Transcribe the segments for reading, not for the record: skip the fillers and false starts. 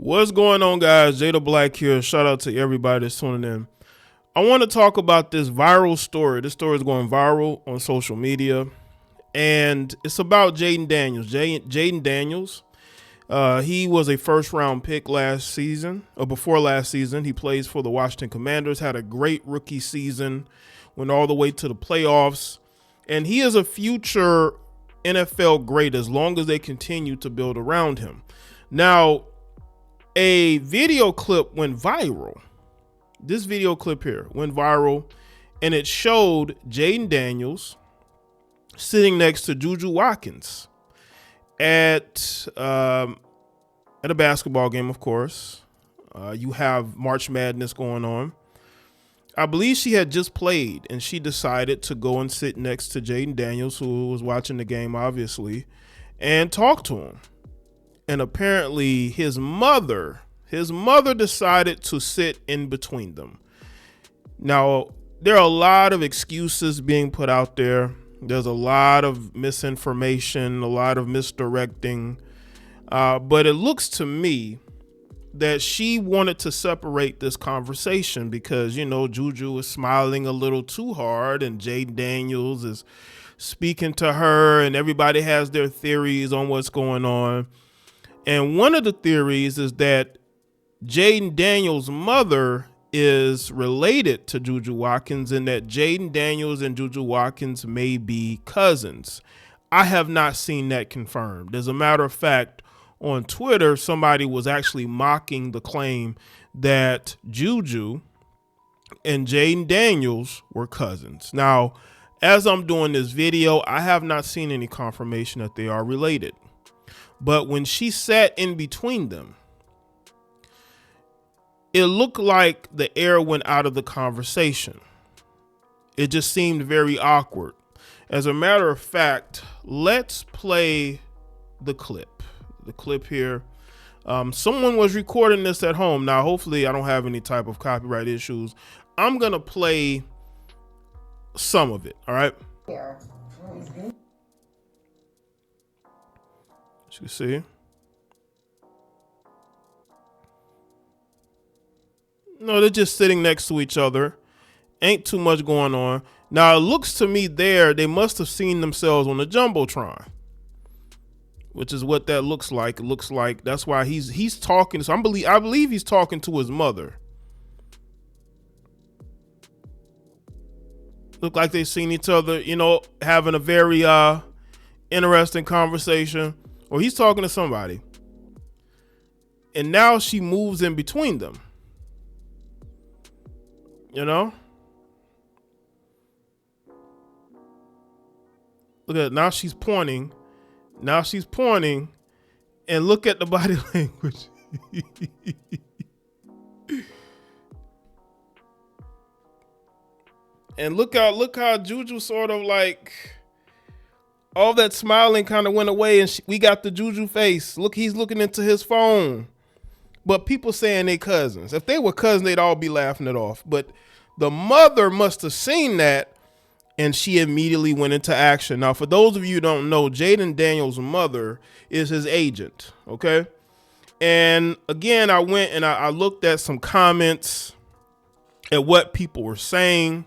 What's going on, guys? Jay the Black here. Shout out to everybody that's tuning in. I want to talk about this viral story. This story is going viral on social media, and it's about Jayden Daniels. Jayden Daniels, he was a first-round pick last season, or before last season. He plays for the Washington Commanders, had a great rookie season, went all the way to the playoffs, and he is a future NFL great as long as they continue to build around him. Now, a video clip went viral. This video clip here went viral, and it showed Jayden Daniels sitting next to Juju Watkins at a basketball game, of course. You have March Madness going on. I believe she had just played, and she decided to go and sit next to Jayden Daniels, who was watching the game, obviously, and talk to him. And apparently his mother decided to sit in between them. Now, there are a lot of excuses being put out there. There's a lot of misinformation, a lot of misdirecting. But it looks to me that she wanted to separate this conversation because, you know, Juju is smiling a little too hard and Jayden Daniels is speaking to her, and everybody has their theories on what's going on. And one of the theories is that Jayden Daniels' mother is related to Juju Watkins, and that Jayden Daniels and Juju Watkins may be cousins. I have not seen that confirmed. As a matter of fact, on Twitter, somebody was actually mocking the claim that Juju and Jayden Daniels were cousins. Now, as I'm doing this video, I have not seen any confirmation that they are related. But when she sat in between them, it looked like the air went out of the conversation. It just seemed very awkward. As a matter of fact, let's play the clip. The clip here. Someone was recording this at home. Now, hopefully I don't have any type of copyright issues. I'm going to play some of it. All right. Here. As you see. No, they're just sitting next to each other. Ain't too much going on. Now, it looks to me they must have seen themselves on the Jumbotron, which is what that looks like. It looks like that's why he's talking. So I believe he's talking to his mother. Look like they've seen each other, you know, having a very interesting conversation. Or he's talking to somebody. And now she moves in between them. You know? Look at it. Now she's pointing. Now she's pointing. And look at the body language. And look how Juju sort of like, all that smiling kind of went away, and we got the Juju face. Look, he's looking into his phone. But people saying they cousins. If they were cousins, they'd all be laughing it off. But the mother must have seen that, and she immediately went into action. Now, for those of you who don't know, Jayden Daniels' mother is his agent, okay? And again, I went and I looked at some comments at what people were saying.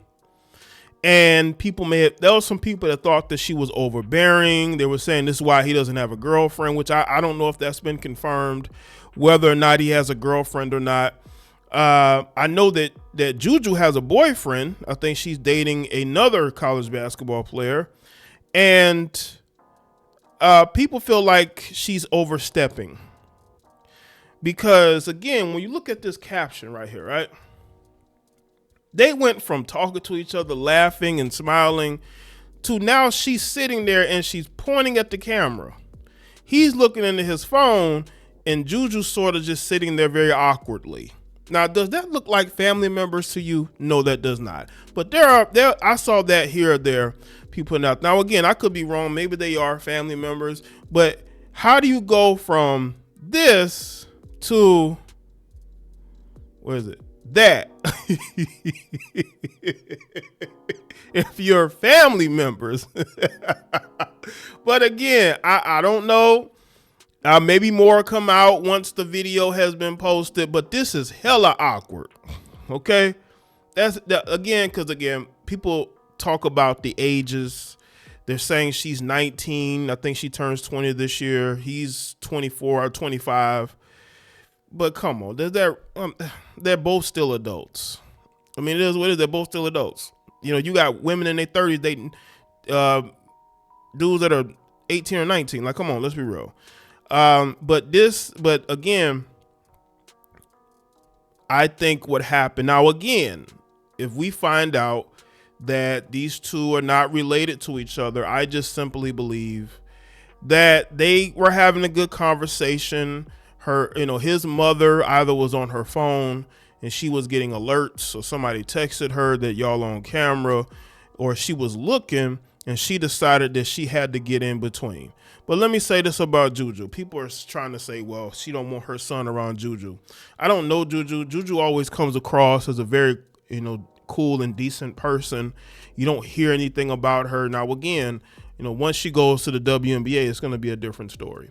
And there were some people that thought that she was overbearing. They were saying this is why he doesn't have a girlfriend, which I don't know if that's been confirmed, whether or not he has a girlfriend or not. I know that Juju has a boyfriend. I think she's dating another college basketball player. And people feel like she's overstepping. Because, again, when you look at this caption right here, right? They went from talking to each other, laughing and smiling, to now she's sitting there and she's pointing at the camera. He's looking into his phone, and Juju's sort of just sitting there very awkwardly. Now, does that look like family members to you? No, that does not. But I saw that here or there, people putting out. Now, again, I could be wrong. Maybe they are family members. But how do you go from this to, where is it? That if you're family members. But again, I don't know. Maybe more come out once the video has been posted, but this is hella awkward. Okay, again, because people talk about the ages. They're saying she's 19. I think she turns 20 this year. He's 24 or 25. But come on, they're both still adults. I mean, it is what it is. They're both still adults. You know, you got women in their 30s dating dudes that are 18 or 19. Like, come on, let's be real. But again, I think what happened now, again, if we find out that these two are not related to each other, I just simply believe that they were having a good conversation. His mother either was on her phone and she was getting alerts, or somebody texted her that y'all on camera, or she was looking and she decided that she had to get in between. But let me say this about Juju. People are trying to say, well, she don't want her son around Juju. I don't know Juju. Juju always comes across as a very, cool and decent person. You don't hear anything about her. Now, again, once she goes to the WNBA, it's going to be a different story.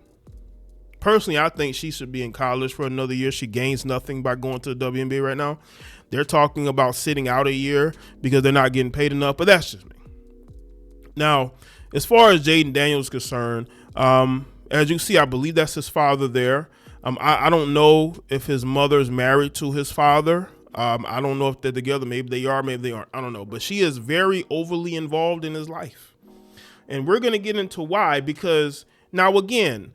Personally, I think she should be in college for another year. She gains nothing by going to the WNBA right now. They're talking about sitting out a year because they're not getting paid enough, but that's just me. Now, as far as Jayden Daniels is concerned, as you see, I believe that's his father there. I don't know if his mother's married to his father. I don't know if they're together. Maybe they are, maybe they aren't. I don't know. But she is very overly involved in his life. And we're going to get into why, because now, again,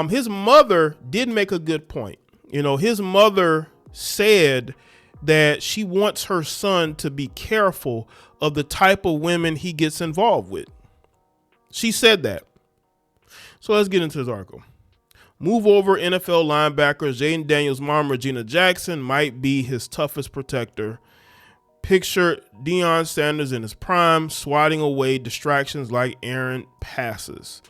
his mother did make a good point. His mother said that she wants her son to be careful of the type of women he gets involved with. She said that. So let's get into this article. Move over NFL linebacker Jayden Daniels' mom, Regina Jackson, might be his toughest protector. Picture Deion Sanders in his prime, swatting away distractions like errant passes.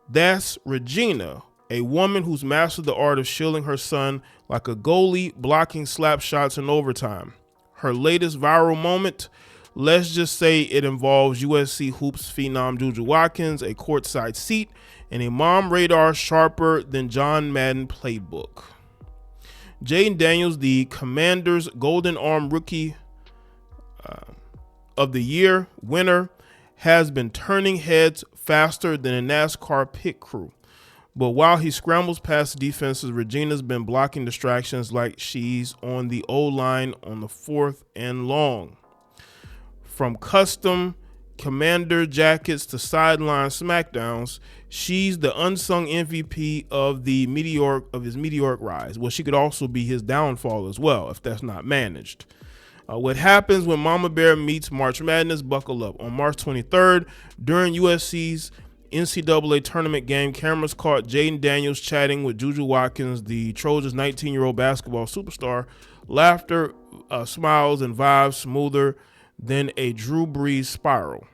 That's Regina, a woman who's mastered the art of shielding her son like a goalie, blocking slap shots in overtime. Her latest viral moment, let's just say it involves USC hoops phenom Juju Watkins, a courtside seat, and a mom radar sharper than John Madden playbook. Jayden Daniels, the Commanders' Golden Arm Rookie of the Year winner, has been turning heads faster than a NASCAR pit crew. But while he scrambles past defenses, Regina's been blocking distractions like she's on the O-line on the 4th and long. From custom Commander jackets to sideline smackdowns, she's the unsung MVP of his meteoric rise. Well, she could also be his downfall as well if that's not managed. What happens when Mama Bear meets March Madness? Buckle up. On March 23rd, during USC's NCAA tournament game, cameras caught Jayden Daniels chatting with Juju Watkins, the Trojans' 19-year-old basketball superstar. Laughter, smiles, and vibes smoother than a Drew Brees spiral.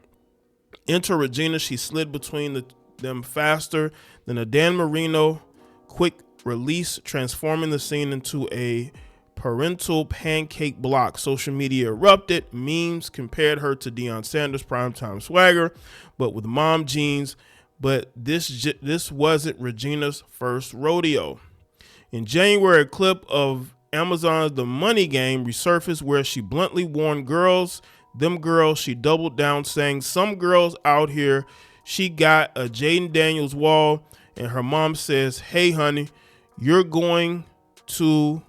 Enter Regina. She slid between them faster than a Dan Marino quick release, transforming the scene into a parental pancake block. Social media erupted. Memes compared her to Deion Sanders' primetime swagger, but with mom jeans. But this wasn't Regina's first rodeo. In January, a clip of Amazon's The Money Game resurfaced where she bluntly warned them girls, she doubled down saying, some girls out here, she got a Jayden Daniels wall, and her mom says, hey honey, you're going to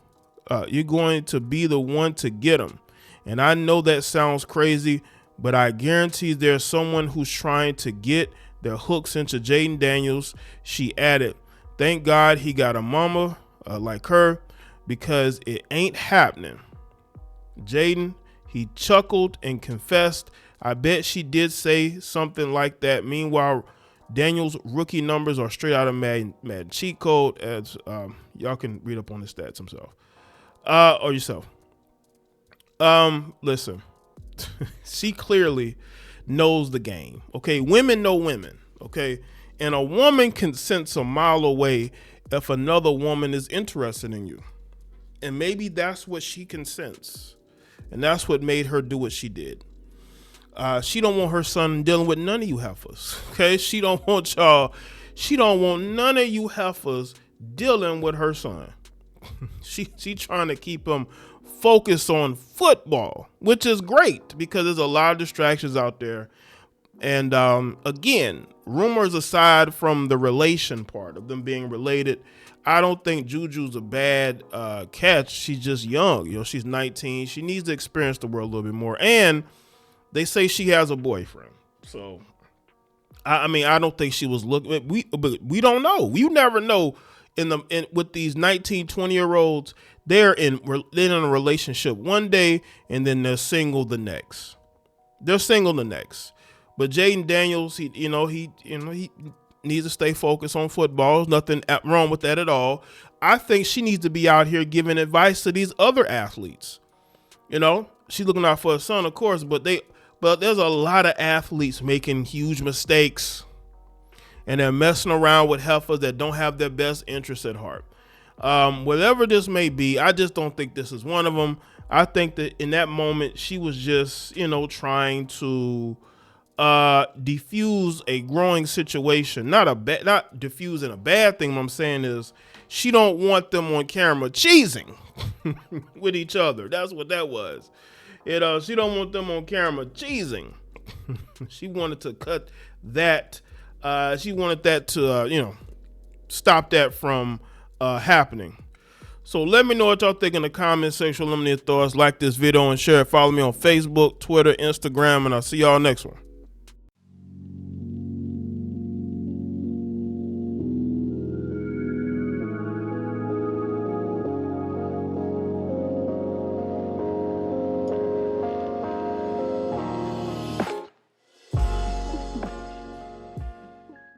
be the one to get them. And I know that sounds crazy, but I guarantee there's someone who's trying to get their hooks into Jayden Daniels. She added, thank God he got a mama like her, because it ain't happening. Jayden, he chuckled and confessed, I bet she did say something like that. Meanwhile, Daniels' rookie numbers are straight out of Madden cheat code, as y'all can read up on the stats himself or yourself. Listen, she clearly knows the game. Okay, women know women. Okay, and a woman can sense a mile away if another woman is interested in you, and maybe that's what she can sense. And that's what made her do what she did. She don't want her son dealing with none of you heifers. Okay, she don't want y'all She don't want none of you heifers dealing with her son. She trying to keep him focused on football, which is great because there's a lot of distractions out there. And again, rumors aside from the relation part of them being related, I don't think Juju's a bad catch. She's just young. You know, she's 19. She needs to experience the world a little bit more. And they say she has a boyfriend. So, I mean, I don't think she was looking. We don't know. We never know. With these 19, 20-year-olds, they're in a relationship one day and then they're single the next. They're single the next. But Jayden Daniels, he needs to stay focused on football. There's nothing wrong with that at all. I think she needs to be out here giving advice to these other athletes. You know, she's looking out for her son, of course, but there's a lot of athletes making huge mistakes, and they're messing around with heifers that don't have their best interests at heart. Whatever this may be, I just don't think this is one of them. I think that in that moment, she was just, trying to diffuse a growing situation. Not diffusing a bad thing. What I'm saying is she don't want them on camera cheesing with each other. That's what that was. She don't want them on camera cheesing. She wanted to cut that. She wanted that to, stop that from happening. So let me know what y'all think in the comment section. Let me know your thoughts. Like this video and share it. Follow me on Facebook, Twitter, Instagram, and I'll see y'all next one.